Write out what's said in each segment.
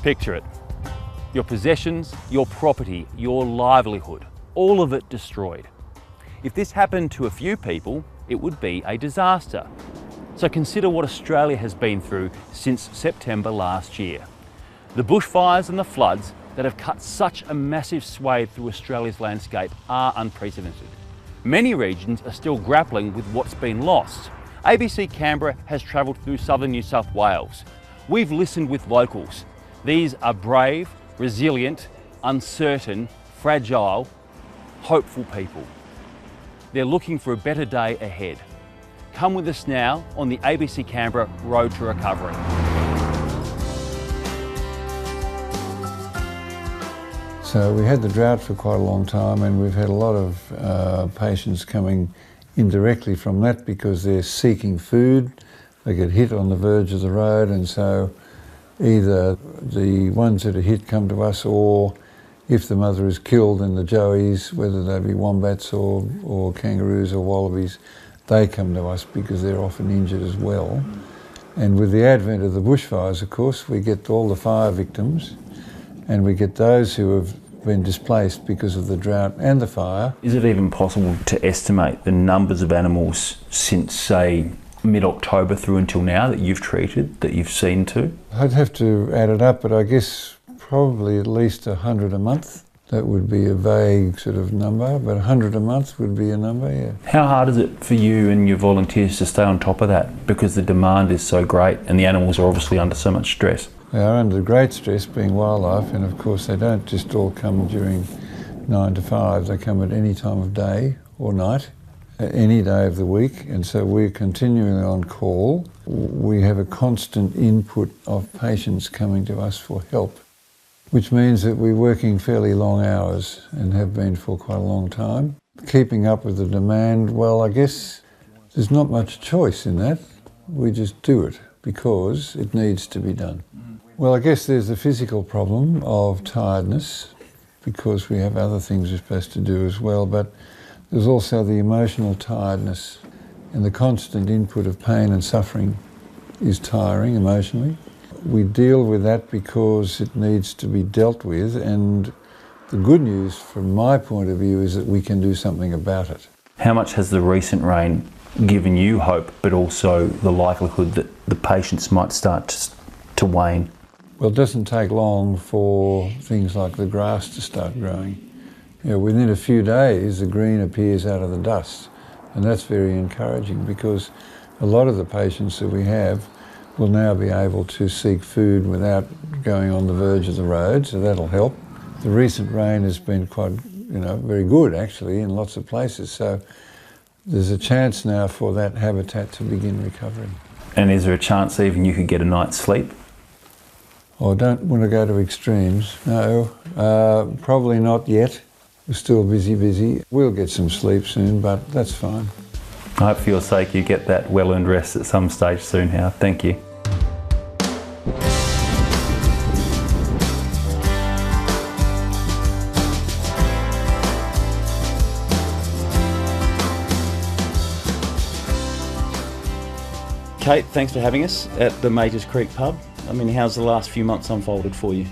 Picture it. Your possessions, your property, your livelihood, all of it destroyed. If this happened to a few people, it would be a disaster. So consider what Australia has been through since September last year. The bushfires and the floods that have cut such a massive swathe through Australia's landscape are unprecedented. Many regions are still grappling with what's been lost. ABC Canberra has travelled through southern New South Wales. We've listened with locals. These are brave, resilient, uncertain, fragile, hopeful people. They're looking for a better day ahead. Come with us now on the ABC Canberra Road to Recovery. So we had the drought for quite a long time, and we've had a lot of patients coming indirectly from that because they're seeking food. They get hit on the verge of the road, and so either the ones that are hit come to us, or if the mother is killed, then the joeys, whether they be wombats or kangaroos or wallabies, they come to us because they're often injured as well. And with the advent of the bushfires, of course, we get all the fire victims, and we get those who have been displaced because of the drought and the fire. Is it even possible to estimate the numbers of animals since, say, mid-October through until now that you've treated, that you've seen to? I'd have to add it up, but I guess probably at least 100 a month. That would be a vague sort of number, but 100 a month would be a number, yeah. How hard is it for you and your volunteers to stay on top of that? Because the demand is so great and the animals are obviously under so much stress. They are under great stress, being wildlife, and of course they don't just all come during 9 to 5, they come at any time of day or night, any day of the week, and so we're continually on call. We have a constant input of patients coming to us for help, which means that we're working fairly long hours and have been for quite a long time. Keeping up with the demand, well, I guess there's not much choice in that. We just do it because it needs to be done. Well, I guess there's the physical problem of tiredness because we have other things we're supposed to do as well, but there's also the emotional tiredness, and the constant input of pain and suffering is tiring emotionally. We deal with that because it needs to be dealt with, and the good news from my point of view is that we can do something about it. How much has the recent rain given you hope, but also the likelihood that the patients might start to wane? Well, it doesn't take long for things like the grass to start growing. You know, within a few days, the green appears out of the dust, and that's very encouraging because a lot of the patients that we have will now be able to seek food without going on the verge of the road, so that'll help. The recent rain has been quite, very good actually in lots of places, so there's a chance now for that habitat to begin recovering. And is there a chance even you could get a night's sleep? I don't want to go to extremes, no, probably not yet. We're still busy. We'll get some sleep soon, but that's fine. I hope for your sake you get that well-earned rest at some stage soon, Howard. Thank you. Kate, thanks for having us at the Majors Creek pub. I mean, how's the last few months unfolded for you?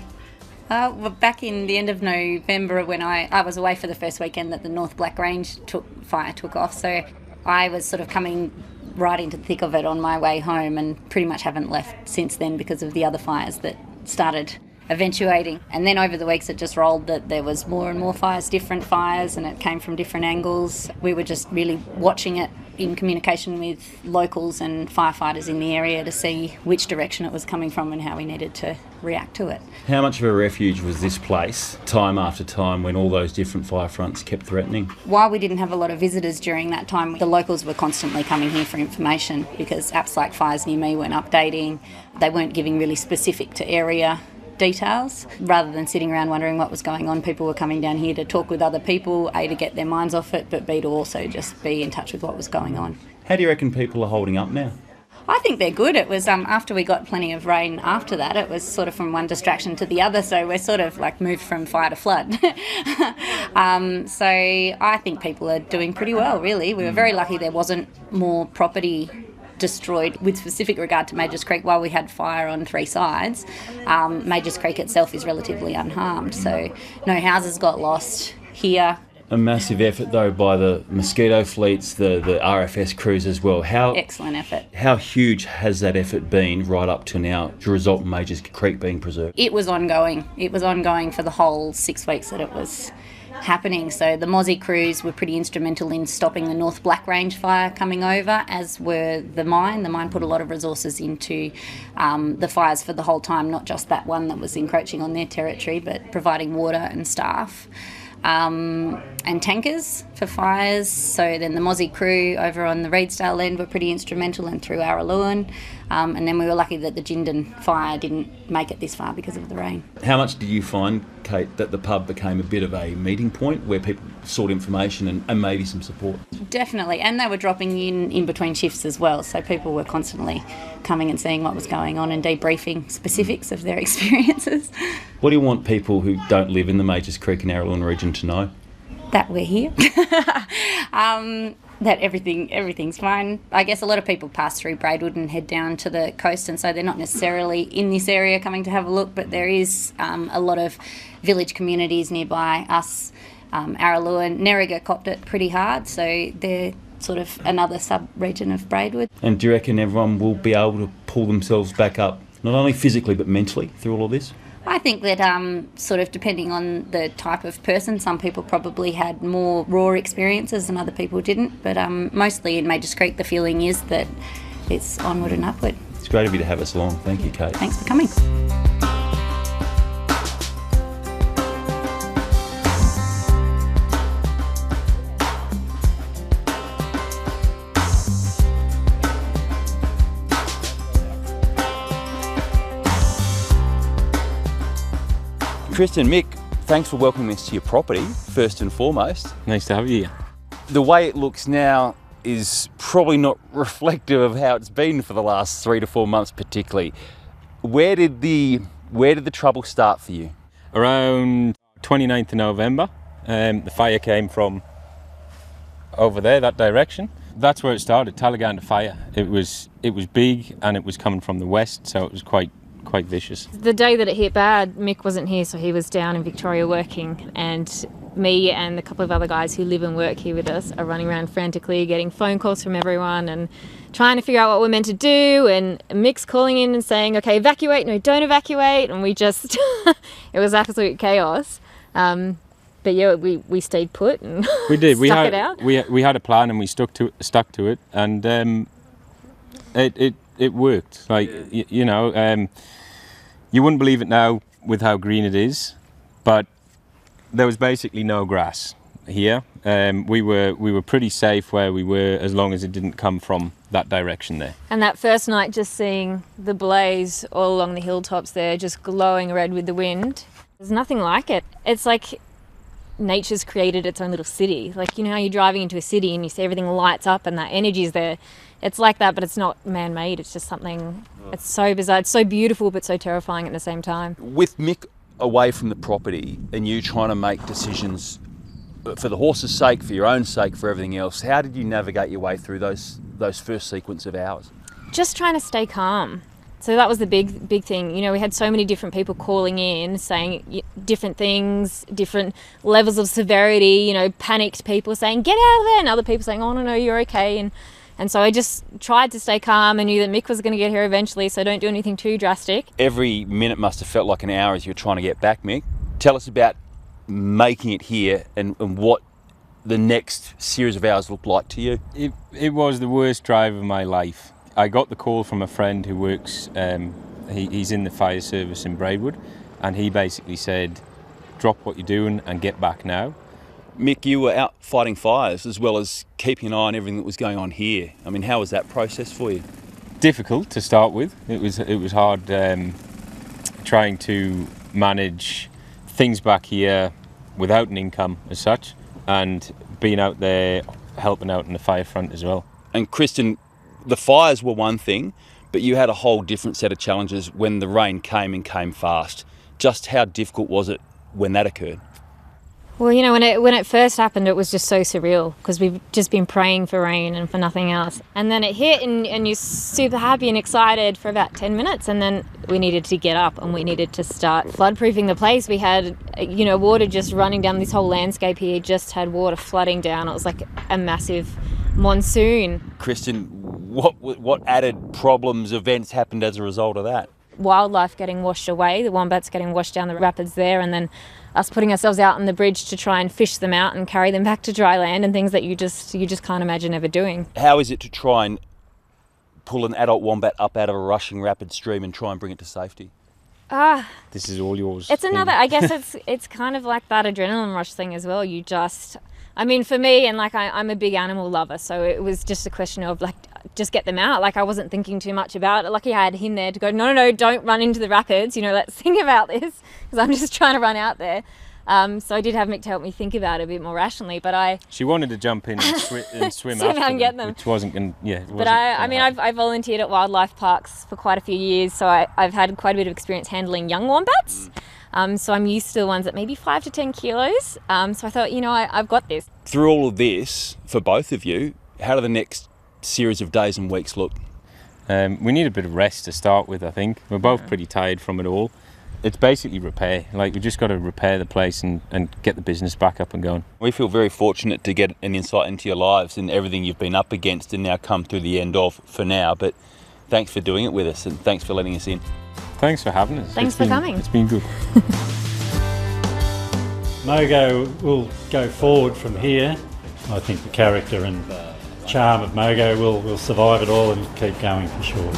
Well, back in the end of November when I was away for the first weekend that the North Black Range fire took off, so I was sort of coming right into the thick of it on my way home and pretty much haven't left since then because of the other fires that started eventuating. And then over the weeks it just rolled that there was more and more fires, different fires, and it came from different angles. We were just really watching it in communication with locals and firefighters in the area to see which direction it was coming from and how we needed to react to it. How much of a refuge was this place, time after time, when all those different fire fronts kept threatening? While we didn't have a lot of visitors during that time, the locals were constantly coming here for information because apps like Fires Near Me weren't updating. They weren't giving really specific to area details. Rather than sitting around wondering what was going on, people were coming down here to talk with other people, A, to get their minds off it, but B, to also just be in touch with what was going on. How do you reckon people are holding up now? I think they're good. It was after we got plenty of rain after that, it was sort of from one distraction to the other, so we're sort of like moved from fire to flood. So I think people are doing pretty well, really. We were very lucky there wasn't more property destroyed with specific regard to Majors Creek. While we had fire on 3 sides, Majors Creek itself is relatively unharmed. So no houses got lost here. A massive effort though by the mosquito fleets, the RFS crews as well. Excellent effort. How huge has that effort been right up to now to result in Majors Creek being preserved? It was ongoing. It was ongoing for the whole 6 weeks that it was happening. So the Mozzie crews were pretty instrumental in stopping the North Black Range fire coming over, as were the mine. The mine put a lot of resources into the fires for the whole time, not just that one that was encroaching on their territory, but providing water and staff. And tankers for fires. So then the Mozzie crew over on the Reedsdale end were pretty instrumental, and through Araluen. And then we were lucky that the Jindon fire didn't make it this far because of the rain. How much did you find, Kate, that the pub became a bit of a meeting point where people sought information and maybe some support? Definitely, and they were dropping in between shifts as well, so people were constantly coming and seeing what was going on and debriefing specifics of their experiences. What do you want people who don't live in the Majors Creek and Araluen region to know? That we're here. That everything's fine. I guess a lot of people pass through Braidwood and head down to the coast, and so they're not necessarily in this area coming to have a look, but there is a lot of village communities nearby us. Araluen, Nerriga copped it pretty hard, so they're sort of another sub-region of Braidwood. And do you reckon everyone will be able to pull themselves back up, not only physically but mentally, through all of this? I think that sort of depending on the type of person, some people probably had more raw experiences and other people didn't, but mostly in Majors Creek the feeling is that it's onward and upward. It's great of you to have us along. Thank you, Kate. Thanks for coming. Kristen, Mick, thanks for welcoming us to your property, first and foremost. Nice to have you here. The way it looks now is probably not reflective of how it's been for the last 3 to 4 months particularly. Where did the trouble start for you? Around 29th of November, the fire came from over there, that direction. That's where it started, Talaganta fire. It was big and it was coming from the west, so it was quite vicious. The day that it hit bad, Mick wasn't here, so he was down in Victoria working, and me and a couple of other guys who live and work here with us are running around frantically getting phone calls from everyone and trying to figure out what we're meant to do, and Mick's calling in and saying, okay, evacuate, no, don't evacuate, and we just it was absolute chaos. But yeah, we stayed put and we did. stuck it out. We had a plan and we stuck to it, and it worked. Like you wouldn't believe it now with how green it is, but there was basically no grass here. We were pretty safe where we were as long as it didn't come from that direction there. And that first night, just seeing the blaze all along the hilltops there, just glowing red with the wind, there's nothing like it. It's like nature's created its own little city. Like, you know how you're driving into a city and you see everything lights up and that energy's there. It's like that, but it's not man-made. It's just something, it's so bizarre. It's so beautiful, but so terrifying at the same time. With Mick away from the property and you trying to make decisions for the horse's sake, for your own sake, for everything else, how did you navigate your way through those first sequence of hours? Just trying to stay calm. So that was the big thing. You know, we had so many different people calling in, saying different things, different levels of severity, you know, panicked people saying, get out of there, and other people saying, oh, no, you're okay. And so I just tried to stay calm. I knew that Mick was going to get here eventually, so don't do anything too drastic. Every minute must have felt like an hour as you were trying to get back, Mick. Tell us about making it here and what the next series of hours looked like to you. It was the worst drive of my life. I got the call from a friend who works, he's in the fire service in Braidwood, and he basically said, drop what you're doing and get back now. Mick, you were out fighting fires as well as keeping an eye on everything that was going on here. I mean, how was that process for you? Difficult to start with. It was hard trying to manage things back here without an income as such, and being out there helping out in the fire front as well. And Kristen, the fires were one thing, but you had a whole different set of challenges when the rain came and came fast. Just how difficult was it when that occurred? Well, you know, when it first happened, it was just so surreal because we've just been praying for rain and for nothing else. And then it hit and you're super happy and excited for about 10 minutes. And then we needed to get up and we needed to start floodproofing the place. We had, you know, water just running down this whole landscape here, just had water flooding down. It was like a massive monsoon. Kristen, what added problems, events happened as a result of that? Wildlife getting washed away, the wombats getting washed down the rapids there, and then us putting ourselves out on the bridge to try and fish them out and carry them back to dry land, and things that you just can't imagine ever doing. How is it to try and pull an adult wombat up out of a rushing rapid stream and try and bring it to safety? This is all yours. It's another, I guess it's kind of like that adrenaline rush thing as well. I mean, for me, and like I'm a big animal lover, so it was just a question of like, just get them out. Like I wasn't thinking too much about it. Lucky I had him there to go, no, don't run into the rapids. You know, let's think about this because I'm just trying to run out there. So I did have Mick to help me think about it a bit more rationally, but She wanted to jump in and, swim Swim after out and get them. which wasn't going. Yeah. But I volunteered at wildlife parks for quite a few years, so I've had quite a bit of experience handling young wombats. So I'm used to the ones at maybe 5 to 10 kilos. So I thought, you know, I've got this. Through all of this, for both of you, how do the next series of days and weeks look? We need a bit of rest to start with, I think. We're both pretty tired from it all. It's basically repair. Like, we just got to repair the place and get the business back up and going. We feel very fortunate to get an insight into your lives and everything you've been up against and now come through the end of for now. But thanks for doing it with us and thanks for letting us in. Thanks for having us. Thanks for coming. It's been good. Mogo will go forward from here. I think the character and charm of Mogo will survive it all and keep going for sure.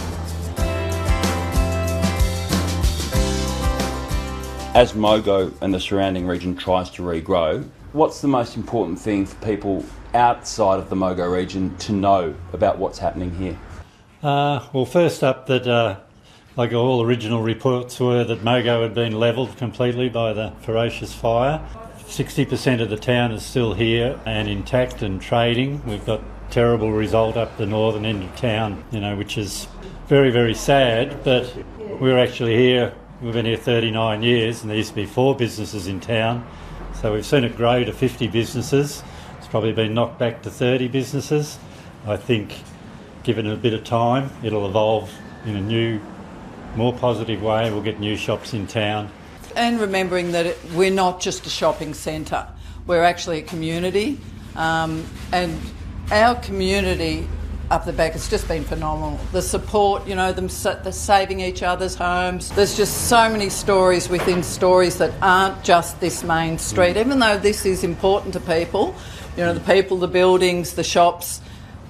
As Mogo and the surrounding region tries to regrow, what's the most important thing for people outside of the Mogo region to know about what's happening here? Well, first up, that like all original reports were that Mogo had been levelled completely by the ferocious fire. 60% of the town is still here and intact and trading. We've got terrible result up the northern end of town, you know, which is very, very sad. But we're actually here. We've been here 39 years, and there used to be 4 businesses in town. So we've seen it grow to 50 businesses. It's probably been knocked back to 30 businesses. I think, given it a bit of time, it'll evolve in a new, more positive way. We'll get new shops in town. And remembering that we're not just a shopping centre, we're actually a community, and our community up the back has just been phenomenal. The support, you know, they're saving each other's homes. There's just so many stories within stories that aren't just this main street, even though this is important to people, you know, the people, the buildings, the shops.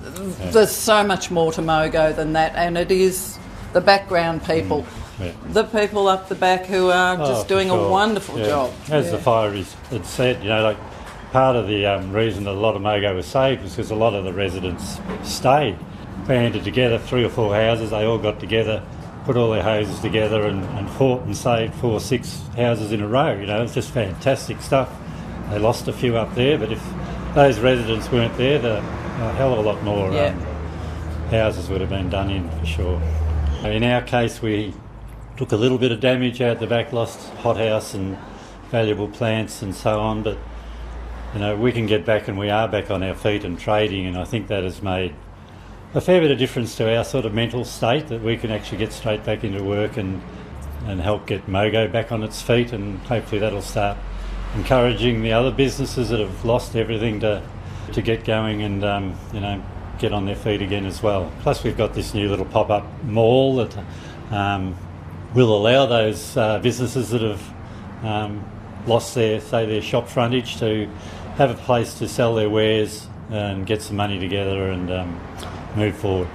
There's so much more to Mogo than that, and it is the background people. Yeah. The people up the back who are just doing a wonderful job. As the fire had said, you know, like part of the reason that a lot of Mogo was saved was because a lot of the residents stayed, banded together, 3 or 4 houses. They all got together, put all their houses together and fought and saved 4 or 6 houses in a row. You know, it's just fantastic stuff. They lost a few up there, but if those residents weren't there, a hell of a lot more houses would have been done in for sure. In our case, we took a little bit of damage out the back, lost hothouse and valuable plants and so on, but you know, we can get back and we are back on our feet and trading, and I think that has made a fair bit of difference to our sort of mental state, that we can actually get straight back into work and help get Mogo back on its feet, and hopefully that'll start encouraging the other businesses that have lost everything to get going and you know, get on their feet again as well. Plus we've got this new little pop-up mall that will allow those businesses that have lost their shop frontage to have a place to sell their wares and get some money together and move forward.